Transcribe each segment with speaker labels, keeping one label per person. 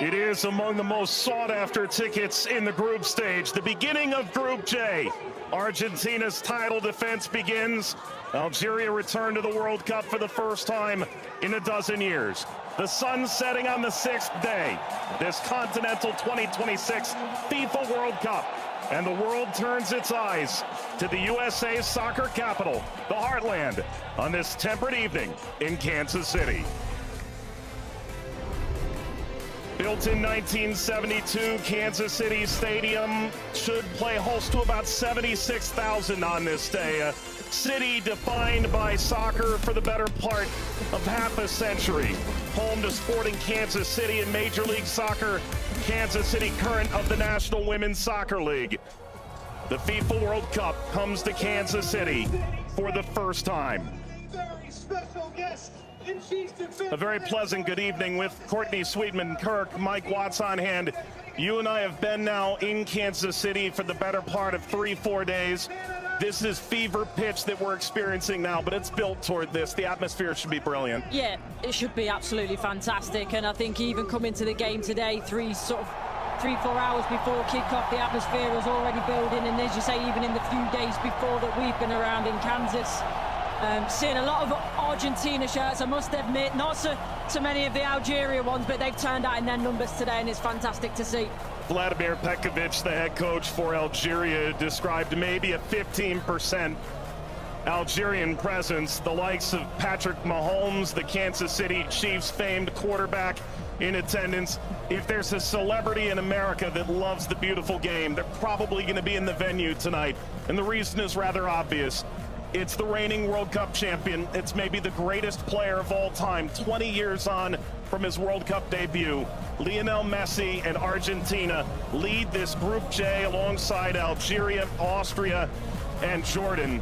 Speaker 1: It is among the most sought-after tickets in the group stage. The beginning of Group J. Argentina's title defense begins. Algeria returned to the World Cup for the first time in a dozen years. The sun setting on the sixth day. This Continental 2026 FIFA World Cup. And the world turns its eyes to the USA's soccer capital, the Heartland, on this temperate evening in Kansas City. Built in 1972, Kansas City Stadium should play host to about 76,000 on this day. A city defined by soccer for the better part of half a century. Home to Sporting Kansas City in Major League Soccer, Kansas City current of the National Women's Soccer League. The FIFA World Cup comes to Kansas City for the first time.
Speaker 2: Very special guest.
Speaker 1: A very pleasant good evening with Courtney Sweetman-Kirk, Mike Watts on hand. You and I have been now in Kansas City for the better part of 3-4 days. This is fever pitch that we're experiencing now, but it's built toward this. The atmosphere should be brilliant.
Speaker 3: Yeah, it should be absolutely fantastic. And I think even coming to the game today, 3-4 hours before kickoff, the atmosphere was already building. And as you say, even in the few days before that we've been around in Kansas, seeing a lot of Argentina shirts, I must admit, not so many of the Algeria ones, but they've turned out in their numbers today, and it's fantastic to see.
Speaker 1: Vladimir Petkovic, the head coach for Algeria, described maybe a 15% Algerian presence. The likes of Patrick Mahomes, the Kansas City Chiefs famed quarterback, in attendance. If there's a celebrity in America that loves the beautiful game, they're probably going to be in the venue tonight. And the reason is rather obvious. It's the reigning World Cup champion. It's maybe the greatest player of all time, 20 years on from his World Cup debut. Lionel Messi and Argentina lead this Group J alongside Algeria, Austria, and Jordan.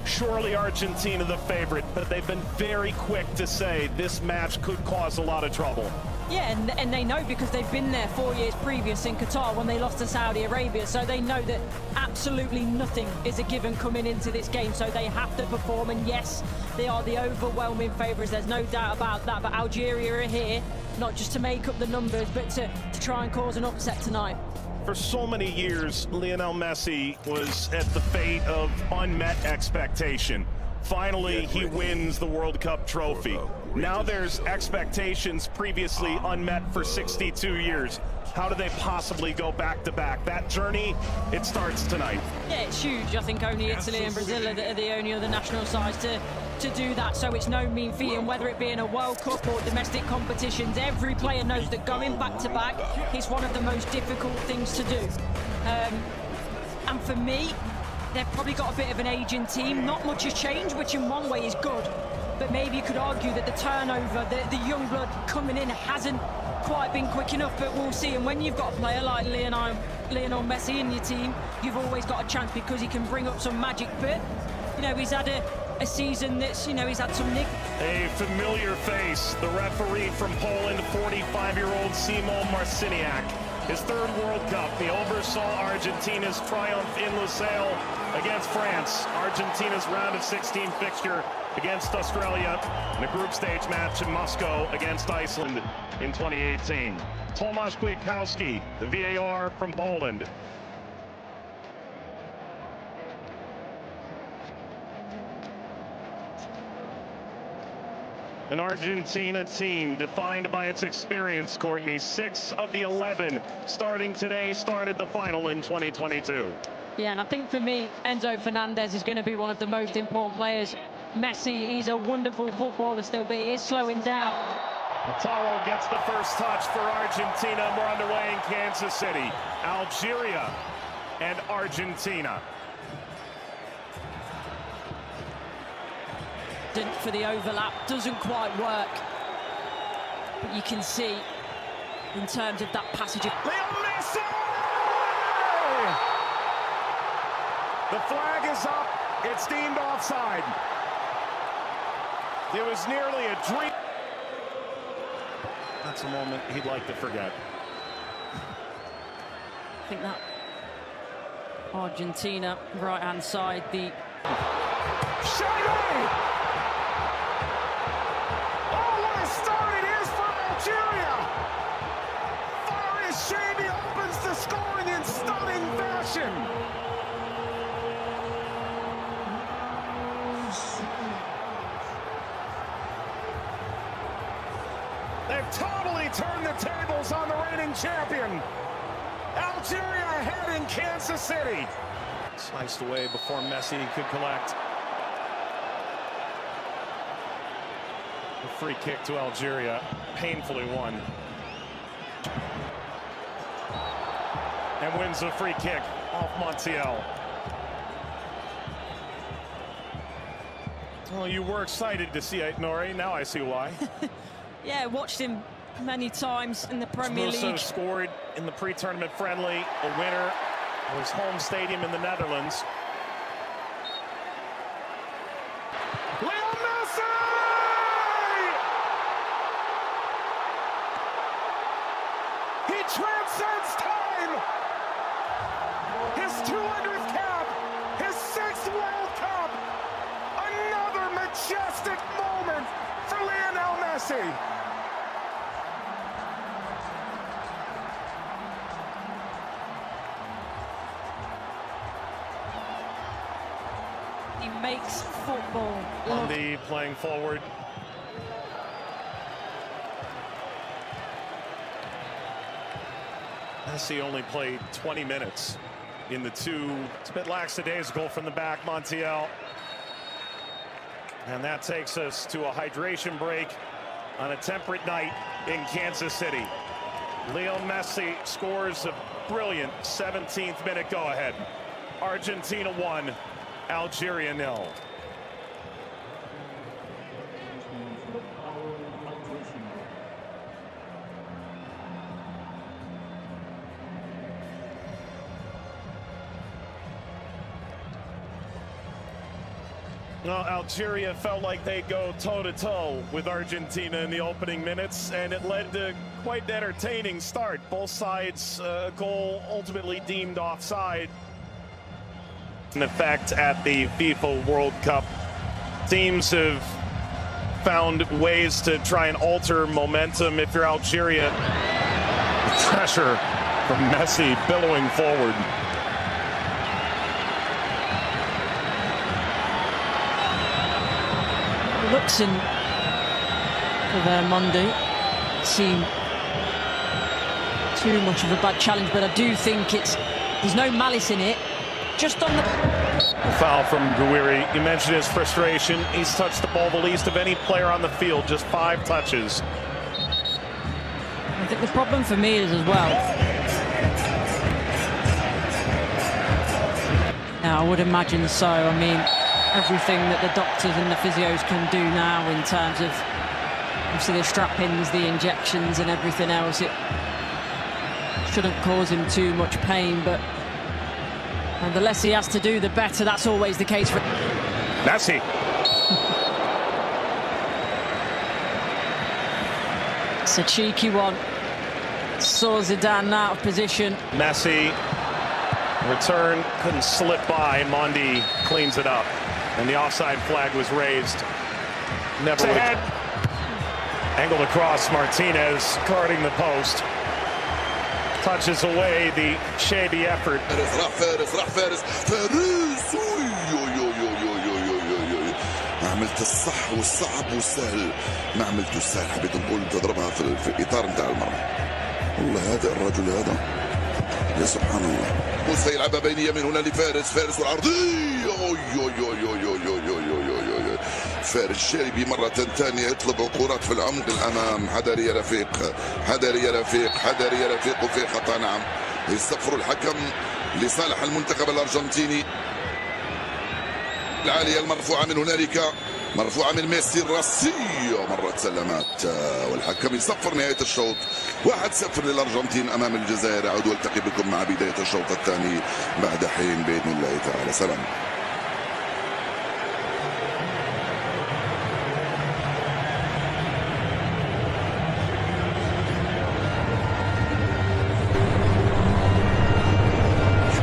Speaker 1: Surely Argentina the favorite, but they've been very quick to say this match could cause a lot of trouble.
Speaker 3: Yeah, and they know because they've been there 4 years previous in Qatar when they lost to Saudi Arabia, so they know that absolutely nothing is a given coming into this game, so they have to perform. And yes, they are the overwhelming favourites, there's no doubt about that, but Algeria are here not just to make up the numbers, but to try and cause an upset tonight.
Speaker 1: For so many years, Lionel Messi was at the fate of unmet expectation. Finally, he wins the World Cup trophy. Now there's expectations previously unmet for 62 years. How do they possibly go back-to-back? That journey, it starts tonight.
Speaker 3: Yeah, it's huge. I think only Italy and Brazil are the only other national sides to do that, so it's no mean feat. And whether it be in a World Cup or domestic competitions, every player knows that going back-to-back is one of the most difficult things to do. And for me, they've probably got a bit of an aging team. Not much has changed, which in one way is good. But maybe you could argue that the turnover, the young blood coming in hasn't quite been quick enough, but we'll see. And when you've got a player like Lionel Messi in your team, you've always got a chance because he can bring up some magic. But, you know, he's had a season that's, you know, he's had some nick.
Speaker 1: A familiar face, the referee from Poland, 45-year-old Szymon Marciniak. His third World Cup, he oversaw Argentina's triumph in Lusail against France. Argentina's round of 16 fixture against Australia in a group stage match in Moscow against Iceland in 2018. Tomasz Kwiatkowski, the VAR from Poland. An Argentina team defined by its experience, Courtney. 6 of the 11 starting today started the final in 2022.
Speaker 3: Yeah, and I think for me, Enzo Fernandez is going to be one of the most important players. Messi, he's a wonderful footballer still, but he is slowing down.
Speaker 1: Taro gets the first touch for Argentina. We're underway in Kansas City. Algeria and Argentina.
Speaker 3: For the overlap doesn't quite work, but you can see in terms of that passage of
Speaker 1: Messi! The flag is up. It's deemed offside. It was nearly a dream. That's a moment he'd like to forget.
Speaker 3: I think that Argentina right-hand side, the
Speaker 1: start it is for Algeria. scoring in stunning fashion. They've totally turned the tables on the reigning champion. Algeria ahead in Kansas City. Sliced away before Messi could collect. A free kick to Algeria, painfully won. And wins a free kick off Montiel. Well, you were excited to see it, Nori. Now I see why.
Speaker 3: Yeah, watched him many times in the Premier League.
Speaker 1: Also scored in the pre-tournament friendly, a winner of his home stadium in the Netherlands. Leo Messi! He transcends time! His 200th cap, his 6th World Cup, another majestic moment for Lionel Messi.
Speaker 3: He makes football.
Speaker 1: Andy playing forward. Messi only played 20 minutes in the two. It's a bit lackadaisical from the back, Montiel. And that takes us to a hydration break on a temperate night in Kansas City. Leo Messi scores a brilliant 17th minute go-ahead. Argentina 1, Algeria 0. Well, Algeria felt like they'd go toe-to-toe with Argentina in the opening minutes, and it led to quite an entertaining start. Both sides, a goal ultimately deemed offside. In effect at the FIFA World Cup, teams have found ways to try and alter momentum. If you're Algeria, pressure from Messi billowing forward.
Speaker 3: Luxon for their Monday seem too much of a bad challenge, but I do think there's no malice in it. Just on the
Speaker 1: foul from Gouiri. You mentioned his frustration. He's touched the ball the least of any player on the field, just 5 touches.
Speaker 3: I think the problem for me is as well. Yeah, I would imagine so. I mean, everything that the doctors and the physios can do now in terms of obviously the strap-ins, the injections and everything else, it shouldn't cause him too much pain, but and the less he has to do, the better. That's always the case for
Speaker 1: Messi.
Speaker 3: It's a cheeky one. Saw Zidane out of position.
Speaker 1: Messi, return, couldn't slip by. Mondi cleans it up. And the offside flag was raised. Never ahead. Angled across, Martinez guarding the post. Touches away the shady effort.
Speaker 4: ما عملت الصح والصعب والسهل، ما عملت السهل، حبيت نقول تضربها في الاطار نتاع المرمى. والله هذا الرجل هذا يا سبحان الله. موسى يلعبها بينيه من هنا لفارس، فارس والعرضيه. فارس الشاربي مرة ثانية يطلب كرات في العمق الأمام. حذر يا رفيق، حذر يا رفيق، حذر يا رفيق، وفي خطأ. نعم، يصفر الحكم لصالح المنتخب الأرجنتيني. العالية المرفوعة من هنالك، مرفوعة من ميسي الراسية، مرت سلامات، والحكم يصفر نهاية الشوط. 1-0 للأرجنتين أمام الجزائر. أعود والتقي بكم مع بداية الشوط الثاني بعد حين بإذن الله تعالى. سلام.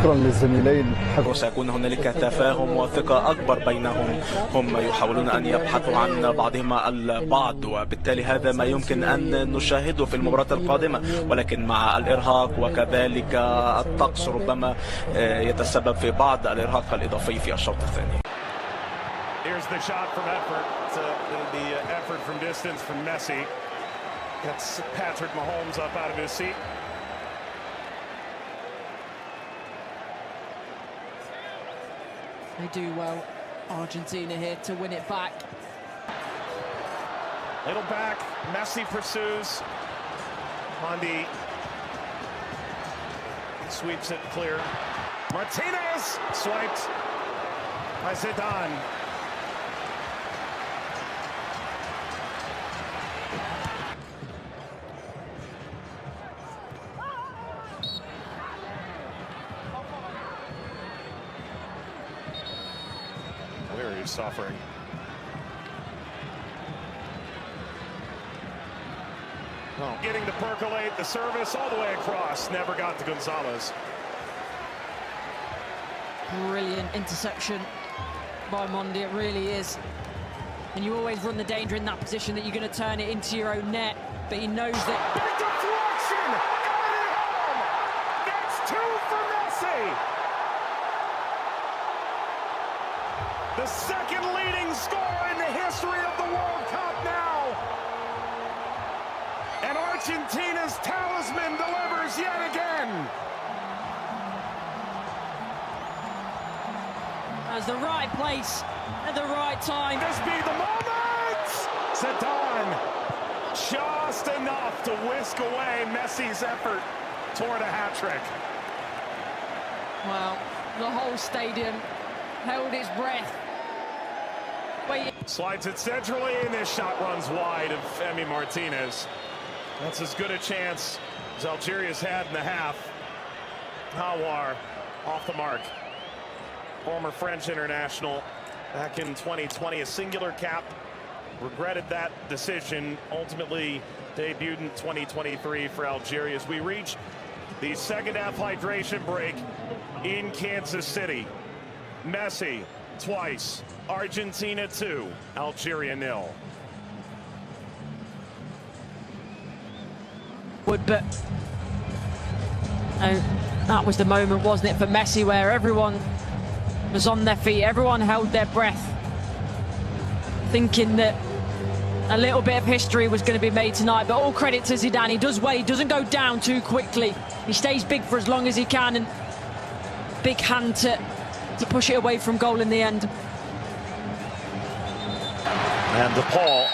Speaker 5: شكرا للزميلين.
Speaker 6: وسيكون هنالك تفاهم وثقة أكبر بينهم، هم يحاولون أن يبحثوا عن بعضهم البعض، وبالتالي هذا ما يمكن أن نشاهده في المباراة القادمة، ولكن مع الإرهاق وكذلك الطقس ربما يتسبب في بعض الإرهاق الإضافي في الشوط الثاني.
Speaker 1: Here's the shot from effort. The effort from distance from Messi. Gets Patrick Mahomes up out of his seat.
Speaker 3: They do well, Argentina here to win it back.
Speaker 1: Little back, Messi pursues. Mondi sweeps it clear. Martinez swiped by Zidane. We're suffering. Oh. Getting to percolate the service all the way across. Never got to Gonzalez.
Speaker 3: Brilliant interception by Mondi, it really is. And you always run the danger in that position that you're going to turn it into your own net, but he knows that.
Speaker 1: Big deflection! Got it home! That's 2 for Messi! The second leading scorer in the history of the World Cup now! And Argentina's talisman delivers yet again!
Speaker 3: That's the right place at the right time.
Speaker 1: This be the moment! Zidane just enough to whisk away Messi's effort toward a hat-trick.
Speaker 3: Well, the whole stadium held its breath.
Speaker 1: Slides it centrally, and this shot runs wide of Emi Martinez. That's as good a chance as Algeria's had in the half. Hawar off the mark. Former French international back in 2020, a singular cap. Regretted that decision. Ultimately debuted in 2023 for Algeria as we reach the second half hydration break in Kansas City. Messi twice. Argentina 2, Algeria 0.
Speaker 3: But that was the moment, wasn't it, for Messi, where everyone was on their feet, everyone held their breath, thinking that a little bit of history was going to be made tonight. But all credit to Zidane, he does well, he doesn't go down too quickly, he stays big for as long as he can, and big hand to push it away from goal in the end.
Speaker 1: And DePaul.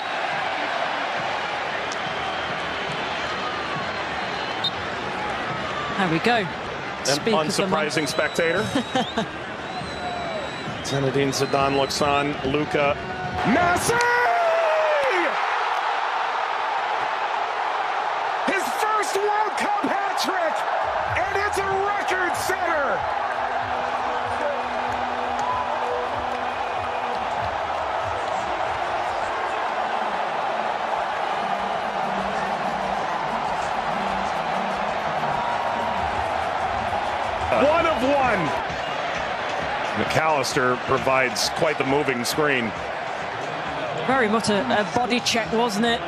Speaker 3: There we go.
Speaker 1: An unsurprising spectator. Zinedine Zidane looks on. Luka. Messi! His first World Cup hat-trick! And it's a record setter! One of one. McAllister provides quite the moving screen.
Speaker 3: Very much a body check, wasn't it?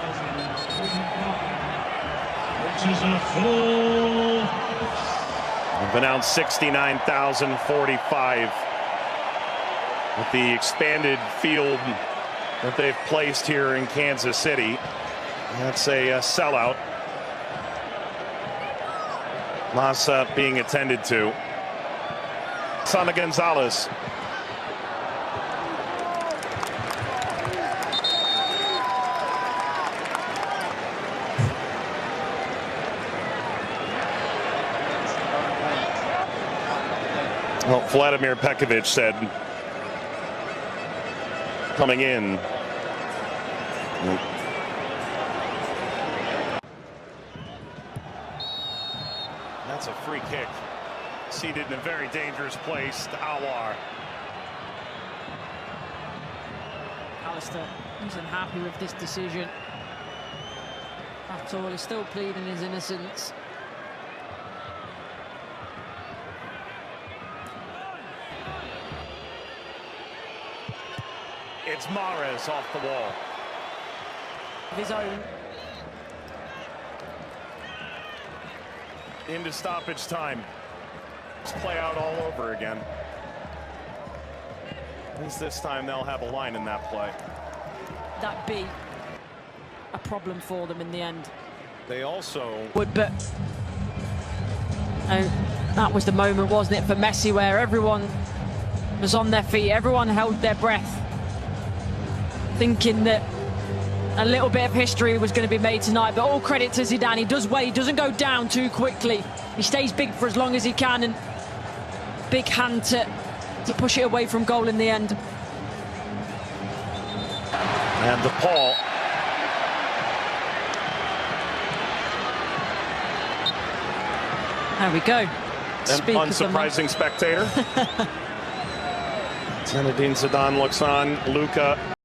Speaker 1: We've announced 69,045 with the expanded field that they've placed here in Kansas City. That's a sellout. Massa being attended to. Sana Gonzalez. Well, Vladimir Pekovic said coming in. That's a free kick. Seated in a very dangerous place to Hawar.
Speaker 3: Alistair isn't happy with this decision at all. He's still pleading his innocence.
Speaker 1: It's Mahrez off the wall.
Speaker 3: Of his own.
Speaker 1: Into stoppage time. Let's play out all over again. At least this time they'll have a line in that play.
Speaker 3: That be a problem for them in the end.
Speaker 1: They also
Speaker 3: But that was the moment, wasn't it, for Messi, where everyone was on their feet, everyone held their breath, thinking that a little bit of history was going to be made tonight. But all credit to Zidane. He does well. He doesn't go down too quickly. He stays big for as long as he can, and big hand to push it away from goal in the end.
Speaker 1: and DePaul.
Speaker 3: There we go.
Speaker 1: An unsurprising spectator. Zinedine Zidane looks on. Luka